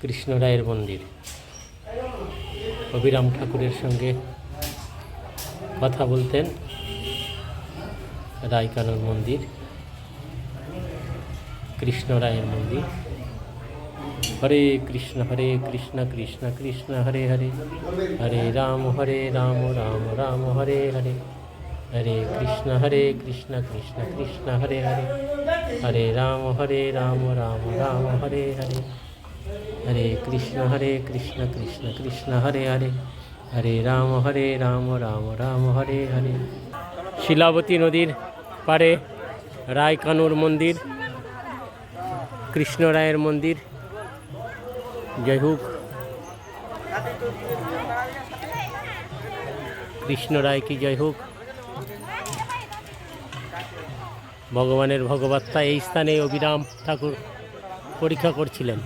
কৃষ্ণ রায়ের মন্দির। অবিরাম ঠাকুরের সঙ্গে কথা বলতেন। রায়কানুর মন্দির, কৃষ্ণ রায়ের মন্দির। হরে কৃষ্ণ কৃষ্ণ কৃষ্ণ হরে হরে, হরে রাম রাম রাম হরে হরে, হরে কৃষ্ণ কৃষ্ণ কৃষ্ণ হরে হরে, হরে রাম রাম রাম হরে হরে, হরে কৃষ্ণ কৃষ্ণ কৃষ্ণ হরে হরে, হরে রাম রাম রাম হরে হরে। শিলাবতী নদীর পাড়ে রায়কানুর মন্দির, কৃষ্ণ রায়ের মন্দির। জয় হোক কৃষ্ণ রায় কি জয় হোক। ভগবানের ভগবত্তা এই স্থানে অবিরাম ঠাকুর পরীক্ষা করছিলেন।